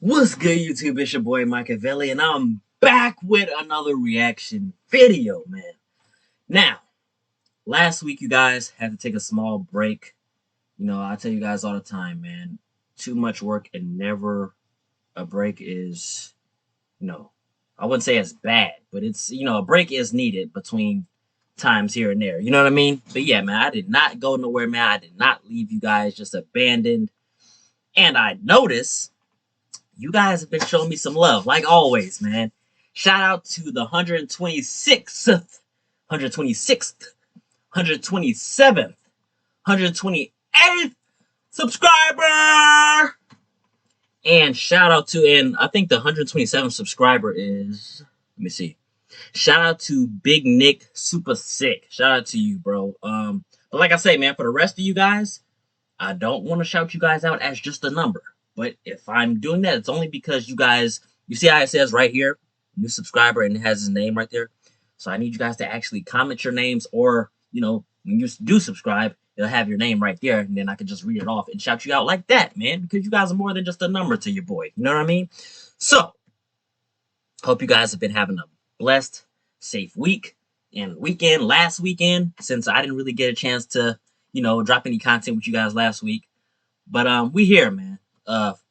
What's good, YouTube? It's your boy Machiavelli, and I'm back with another reaction video, man. Now, last week you guys had to take a small break. I tell you guys all the time, man, too much work and never a break is, I wouldn't say it's bad, but it's, a break is needed between times here and there. You know what I mean? But yeah, man, I did not go nowhere, man. I did not leave you guys just abandoned. And I noticed you guys have been showing me some love, like always, man. Shout out to the 126th, 126th, 127th, 128th subscriber! And shout out to, and I think the 127th subscriber is, let me see. Shout out to Big Nick Super Sick. Shout out to you, bro. But like I say, man, for the rest of you guys, I don't want to shout you guys out as just a number. But if I'm doing that, it's only because you guys, you see how it says right here, new subscriber, and it has his name right there. So I need you guys to actually comment your names, or, when you do subscribe, it'll have your name right there, and then I can just read it off and shout you out like that, man, because you guys are more than just a number to your boy. You know what I mean? So, hope you guys have been having a blessed, safe week and weekend, last weekend, since I didn't really get a chance to, drop any content with you guys last week. But we here, man.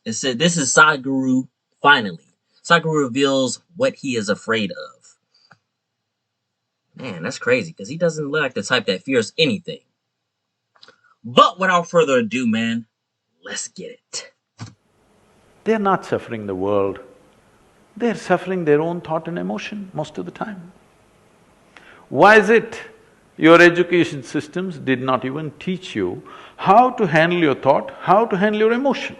It said this is Sadhguru finally. Sadhguru reveals what he is afraid of. Man, that's crazy, because he doesn't look like the type that fears anything. But without further ado, man, let's get it. They're not suffering the world, they're suffering their own thought and emotion most of the time. Why is it your education systems did not even teach you how to handle your thought, how to handle your emotion?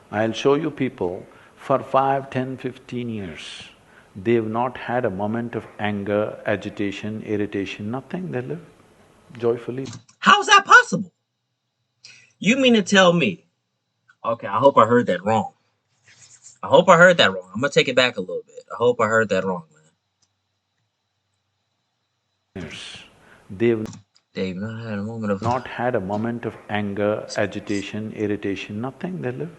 I'll show you people for 5, 10, 15 years, they've not had a moment of anger, agitation, irritation, nothing, they live joyfully. How's that possible? You mean to tell me… Okay, I hope I heard that wrong. I hope I heard that wrong. I'm gonna take it back a little bit. I hope I heard that wrong, man. They've not had a moment of… not had a moment of anger, agitation, irritation, nothing, they live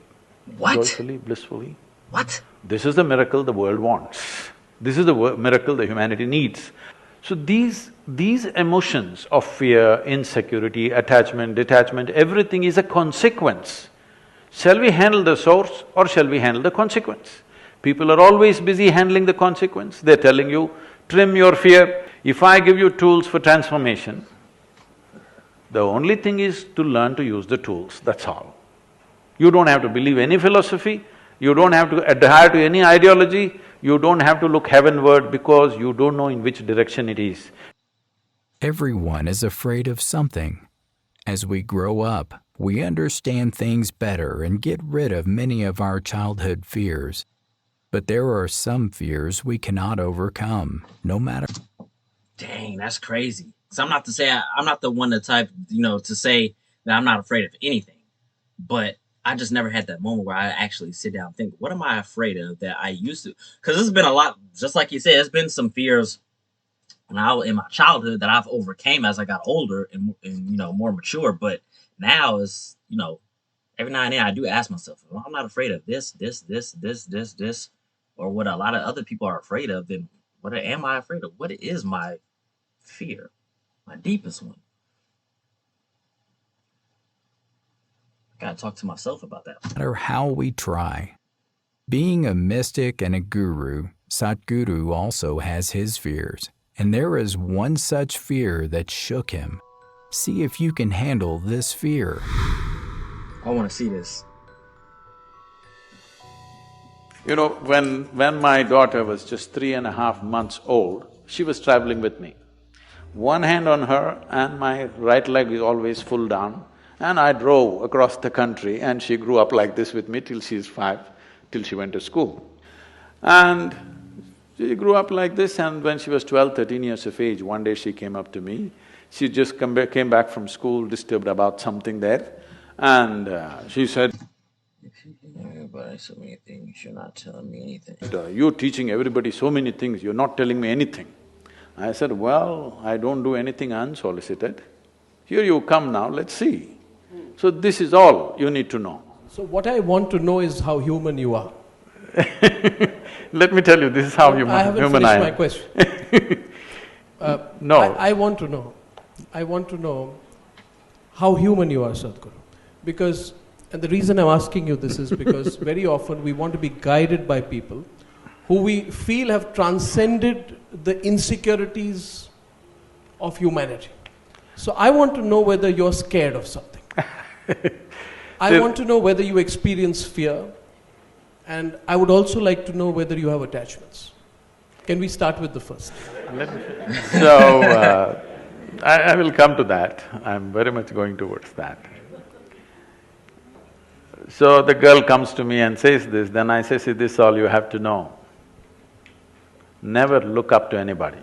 What? joyfully, blissfully. What? This is the miracle the world wants. This is the miracle the humanity needs. So these emotions of fear, insecurity, attachment, detachment, everything is a consequence. Shall we handle the source or shall we handle the consequence? People are always busy handling the consequence. They're telling you, trim your fear. If I give you tools for transformation, the only thing is to learn to use the tools, that's all. You don't have to believe any philosophy, you don't have to adhere to any ideology, you don't have to look heavenward because you don't know in which direction it is. Everyone is afraid of something. As we grow up, we understand things better and get rid of many of our childhood fears. But there are some fears we cannot overcome, no matter… Dang, that's crazy. So I'm not to say I'm not the one to type, to say that I'm not afraid of anything. But I just never had that moment where I actually sit down and think, what am I afraid of that I used to? Because there's been a lot, just like you said, there's been some fears when I was in my childhood that I've overcame as I got older and more mature. But now is, every now and then I do ask myself, well, I'm not afraid of this, or what a lot of other people are afraid of, then what am I afraid of? What is my fear? My deepest one. I gotta talk to myself about that. No matter how we try. Being a mystic and a guru, Sadhguru also has his fears. And there is one such fear that shook him. See if you can handle this fear. I want to see this. You know, when my daughter was just 3.5 months old, she was traveling with me. One hand on her and my right leg is always full down, and I drove across the country and she grew up like this with me till she's 5, till she went to school. And she grew up like this, and when she was 12, 13 years of age, one day she came up to me. She just came back from school, disturbed about something there, and she said, "Everybody so many things, you're not telling me anything." "You're teaching everybody so many things, you're not telling me anything." I said, "Well, I don't do anything unsolicited. Here you come now, let's see." So this is all you need to know. So what I want to know is how human you are. Let me tell you, this is how I haven't human finished I my am. question. No. I want to know. I want to know how human you are, Sadhguru. Because, and the reason I'm asking you this is because very often we want to be guided by people who we feel have transcended the insecurities of humanity. So I want to know whether you're scared of something. I want to know whether you experience fear, and I would also like to know whether you have attachments. Can we start with the first? So, I will come to that. I'm very much going towards that. So the girl comes to me and says this, then I say, see, this is all you have to know. Never look up to anybody.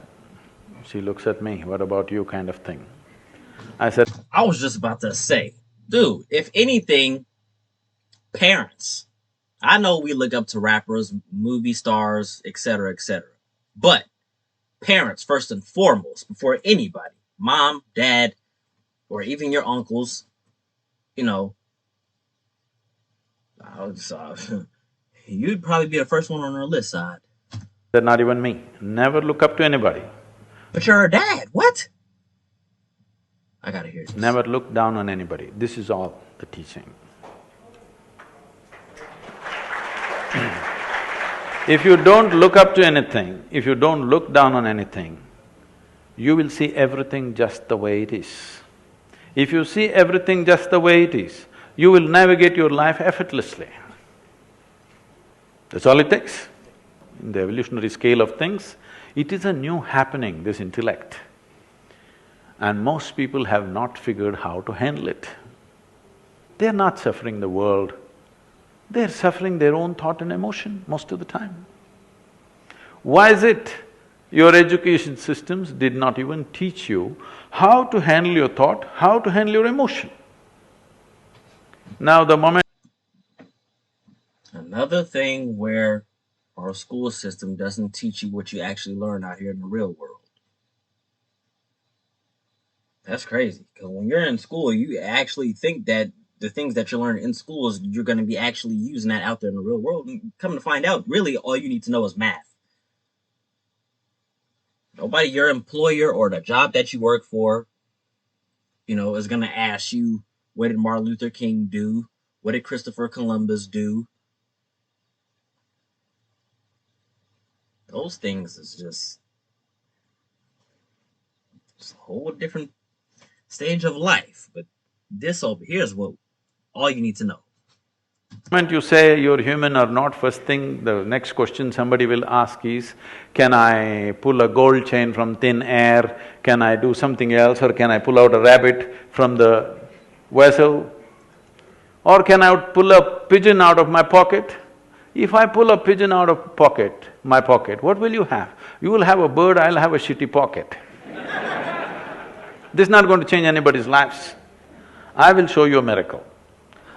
She looks at me, what about you, kind of thing. I said, I was just about to say, dude, if anything, parents. I know we look up to rappers, movie stars, etc., etc. But parents, first and foremost, before anybody, mom, dad, or even your uncles, you know, you'd probably be the first one on our list, side. not even me, never look up to anybody. But you're a dad. What? I gotta hear this. Never look down on anybody. This is all the teaching. If you don't look up to anything, if you don't look down on anything, you will see everything just the way it is. If you see everything just the way it is, you will navigate your life effortlessly. That's all it takes. In the evolutionary scale of things, it is a new happening, this intellect. And most people have not figured how to handle it. They're not suffering the world, they're suffering their own thought and emotion most of the time. Why is it? Your education systems did not even teach you how to handle your thought, how to handle your emotion. Now the moment… Another thing where our school system doesn't teach you what you actually learn out here in the real world. That's crazy, because when you're in school, you actually think that the things that you learn in school is you're going to be actually using that out there in the real world. And come to find out, really, all you need to know is math. Nobody, your employer or the job that you work for, is going to ask you, what did Martin Luther King do? What did Christopher Columbus do? Those things is just a whole different stage of life. But this over here is what all you need to know. The moment you say you're human or not, first thing, the next question somebody will ask is, can I pull a gold chain from thin air? Can I do something else? Or can I pull out a rabbit from the vessel? Or can I pull a pigeon out of my pocket? If I pull a pigeon out of my pocket, what will you have? You will have a bird, I'll have a shitty pocket. This is not going to change anybody's lives. I will show you a miracle.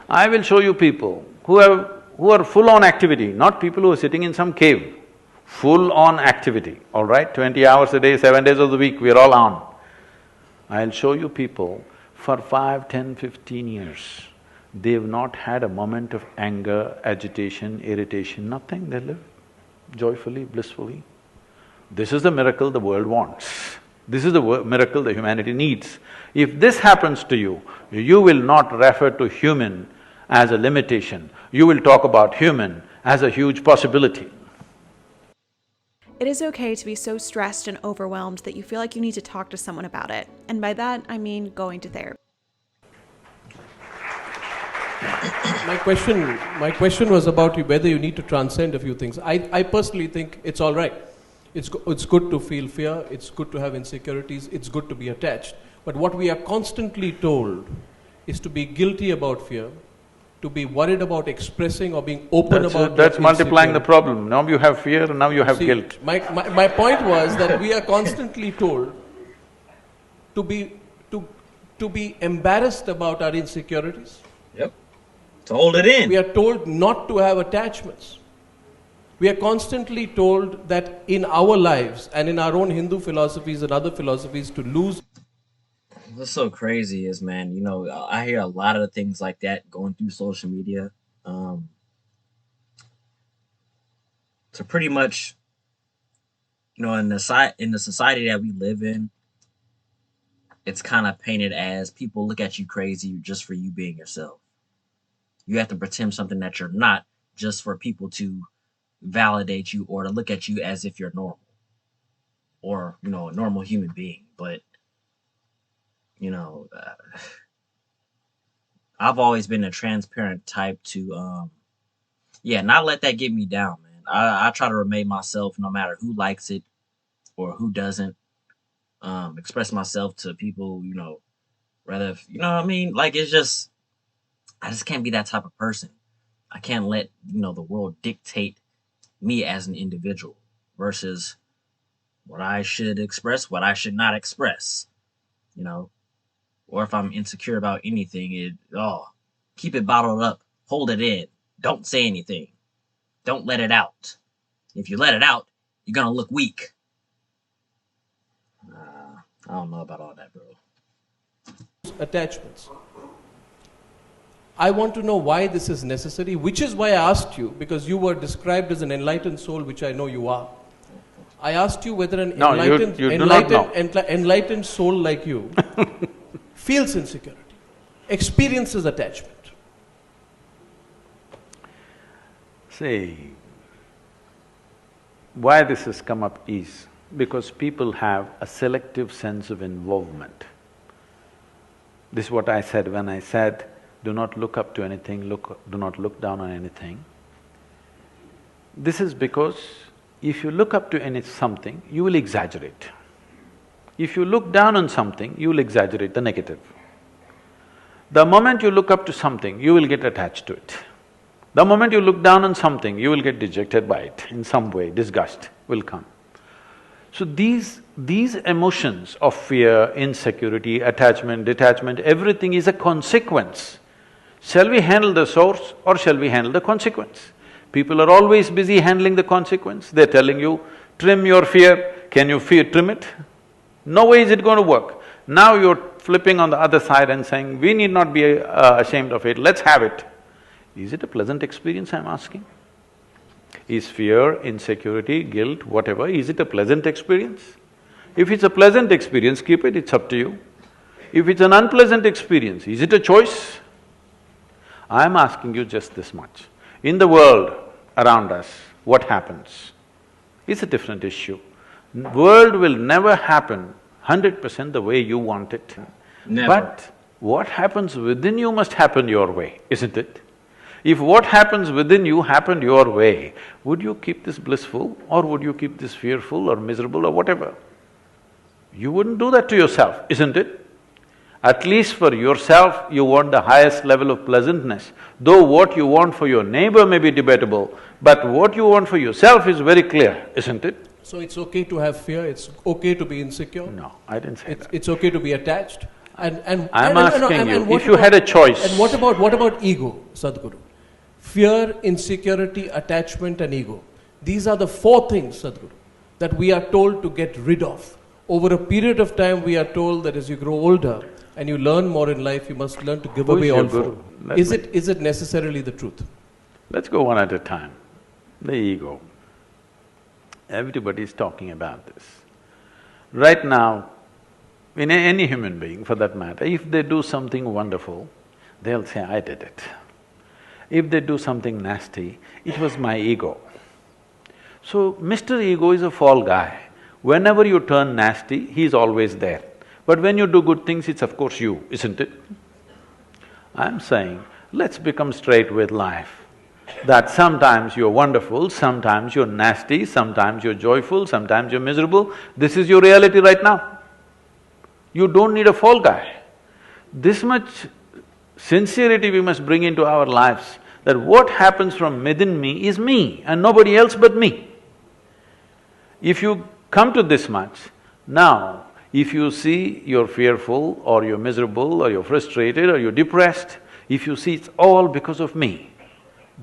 I will show you people who are full-on activity, not people who are sitting in some cave. Full-on activity, all right? 20 hours a day, 7 days of the week, we're all on. I'll show you people for 5, 10, 15 years, they've not had a moment of anger, agitation, irritation, nothing, they live joyfully, blissfully. This is the miracle the world wants. This is the miracle the humanity needs. If this happens to you, you will not refer to human as a limitation, you will talk about human as a huge possibility. It is okay to be so stressed and overwhelmed that you feel like you need to talk to someone about it. And by that, I mean going to therapy. My question was about whether you need to transcend a few things. I personally think it's all right. It's good to feel fear, it's good to have insecurities, it's good to be attached. But what we are constantly told is to be guilty about fear, to be worried about expressing or being open about… That's multiplying the problem. Now you have fear and now you have guilt. My point was that we are constantly told to be embarrassed about our insecurities. Yep. To hold it in. We are told not to have attachments. We are constantly told that in our lives and in our own Hindu philosophies and other philosophies to lose… What's so crazy is, man, I hear a lot of things like that going through social media, Um, to pretty much, in the society that we live in, it's kind of painted as people look at you crazy just for you being yourself. You have to pretend something that you're not just for people to validate you or to look at you as if you're normal or a normal human being. But you know, uh, I've always been a transparent type to yeah, not let that get me down, man. I try to remain myself no matter who likes it or who doesn't. Express myself to people, rather you know what I mean? Like it's just I just can't be that type of person. I can't let, the world dictate me as an individual versus what I should express, what I should not express, you know. Or if I'm insecure about anything, keep it bottled up, hold it in, don't say anything, don't let it out. If you let it out, you're gonna look weak. I don't know about all that, bro. Attachments. I want to know why this is necessary, which is why I asked you, because you were described as an enlightened soul, which I know you are. I asked you whether an No, you do not know. enlightened soul like you feels insecurity, experiences attachment. See, why this has come up is because people have a selective sense of involvement. This is what I said when I said, do not look up to anything, do not look down on anything. This is because if you look up to something, you will exaggerate. If you look down on something, you will exaggerate the negative. The moment you look up to something, you will get attached to it. The moment you look down on something, you will get dejected by it in some way, disgust will come. So these emotions of fear, insecurity, attachment, detachment, everything is a consequence. Shall we handle the source or shall we handle the consequence? People are always busy handling the consequence. They're telling you, trim your fear. Can you trim it? No way is it going to work. Now you're flipping on the other side and saying, we need not be ashamed of it, let's have it. Is it a pleasant experience, I'm asking? Is fear, insecurity, guilt, whatever, is it a pleasant experience? If it's a pleasant experience, keep it, it's up to you. If it's an unpleasant experience, is it a choice? I'm asking you just this much. In the world around us, what happens? It's a different issue. World will never happen 100% the way you want it. Never. But what happens within you must happen your way, isn't it? If what happens within you happened your way, would you keep this blissful or would you keep this fearful or miserable or whatever? You wouldn't do that to yourself, isn't it? At least for yourself, you want the highest level of pleasantness. Though what you want for your neighbor may be debatable, but what you want for yourself is very clear, isn't it? So it's okay to have fear, it's okay to be insecure? No, I didn't say that. It's okay to be attached? I'm asking you, if you had a choice… And what about ego, Sadhguru? Fear, insecurity, attachment and ego. These are the four things, Sadhguru, that we are told to get rid of. Over a period of time, we are told that as you grow older and you learn more in life, you must learn to give away all four. Is it necessarily the truth? Let's go one at a time. The ego. Everybody is talking about this. Right now, in any human being for that matter, if they do something wonderful, they'll say, I did it. If they do something nasty, it was my ego. So, Mr. Ego is a fall guy. Whenever you turn nasty, he's always there. But when you do good things, it's of course you, isn't it? I'm saying, let's become straight with life. That sometimes you're wonderful, sometimes you're nasty, sometimes you're joyful, sometimes you're miserable. This is your reality right now. You don't need a fall guy. This much sincerity we must bring into our lives, that what happens from within me is me and nobody else but me. If you come to this much, now if you see you're fearful or you're miserable or you're frustrated or you're depressed, if you see it's all because of me,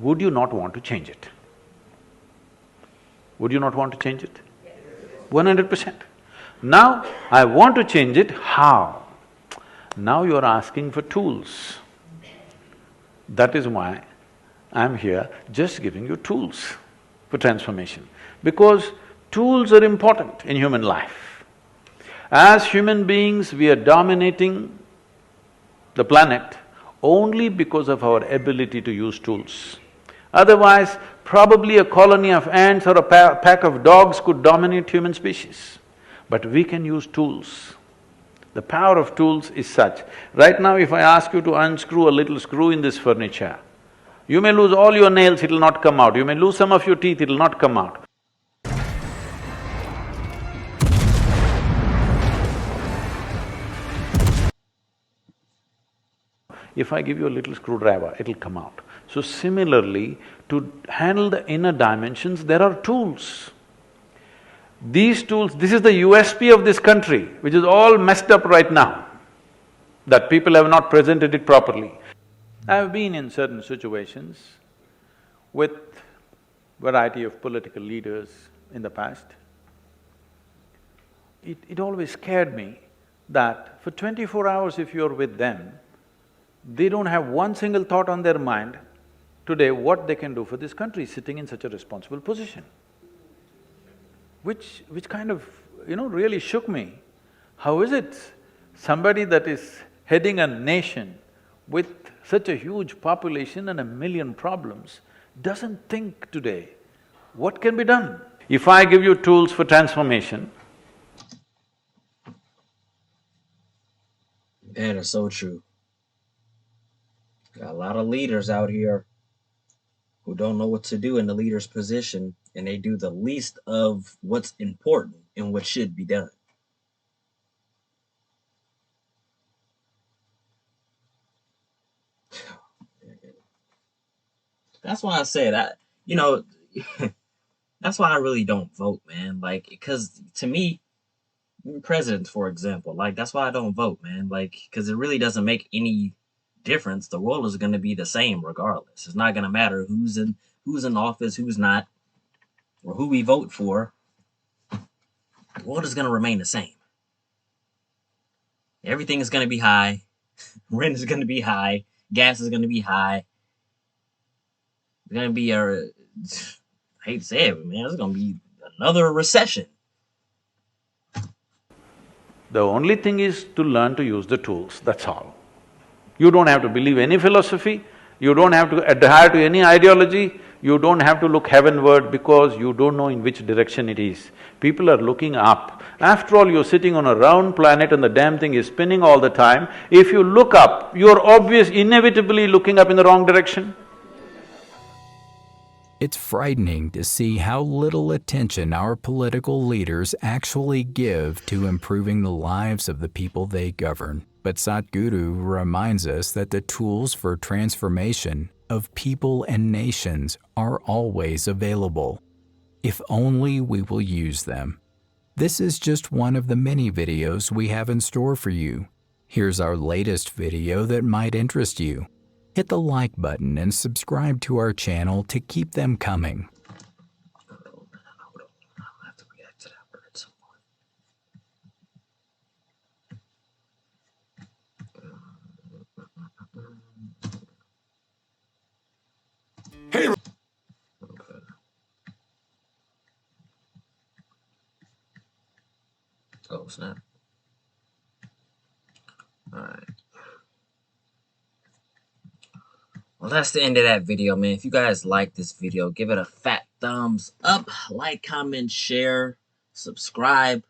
would you not want to change it? Would you not want to change it? 100%. Now, I want to change it, how? Now you're asking for tools. That is why I'm here just giving you tools for transformation, because tools are important in human life. As human beings, we are dominating the planet only because of our ability to use tools. Otherwise, probably a colony of ants or a pack of dogs could dominate human species. But we can use tools. The power of tools is such. Right now, if I ask you to unscrew a little screw in this furniture, you may lose all your nails, it'll not come out. You may lose some of your teeth, it'll not come out. If I give you a little screwdriver, it'll come out. So similarly, to handle the inner dimensions, there are tools. These tools, this is the USP of this country, which is all messed up right now, that people have not presented it properly. I've been in certain situations with variety of political leaders in the past. It always scared me that for 24 hours if you're with them, they don't have one single thought on their mind today what they can do for this country sitting in such a responsible position. Which kind of, really shook me. How is it somebody that is heading a nation with such a huge population and 1,000,000 problems doesn't think today what can be done? If I give you tools for transformation, That is so true. Got a lot of leaders out here who don't know what to do in the leader's position, and they do the least of what's important and what should be done. That's why I said you know, that's why I really don't vote, man. Like, because to me, presidents, for example, like that's why I don't vote, man. Like, because it really doesn't make any difference. The world is going to be the same regardless. It's not going to matter who's in office, who's not, or who we vote for. The world is going to remain the same. Everything is going to be high. Rent is going to be high. Gas is going to be high. It's going to be I hate to say it, but man, it's going to be another recession. the only thing is to learn to use the tools, that's all. You don't have to believe any philosophy, you don't have to adhere to any ideology, you don't have to look heavenward because you don't know in which direction it is. People are looking up. After all, you're sitting on a round planet and the damn thing is spinning all the time. If you look up, you're inevitably looking up in the wrong direction. It's frightening to see how little attention our political leaders actually give to improving the lives of the people they govern. But Sadhguru reminds us that the tools for transformation of people and nations are always available, if only we will use them. This is just one of the many videos we have in store for you. Here's our latest video that might interest you. Hit the like button and subscribe to our channel to keep them coming. I have to react to that word at some point. Hey. Okay. Oh snap! All right. Well, that's the end of that video, man. If you guys like this video, give it a fat thumbs up, like, comment, share, subscribe.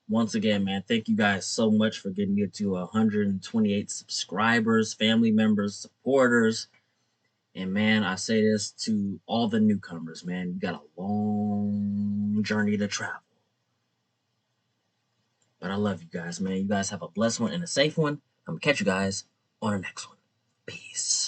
Once again, man, thank you guys so much for getting me to 128 subscribers, family members, supporters. And man, I say this to all the newcomers, man. You got a long journey to travel. But I love you guys, man. You guys have a blessed one and a safe one. I'm gonna catch you guys on the next one. Peace.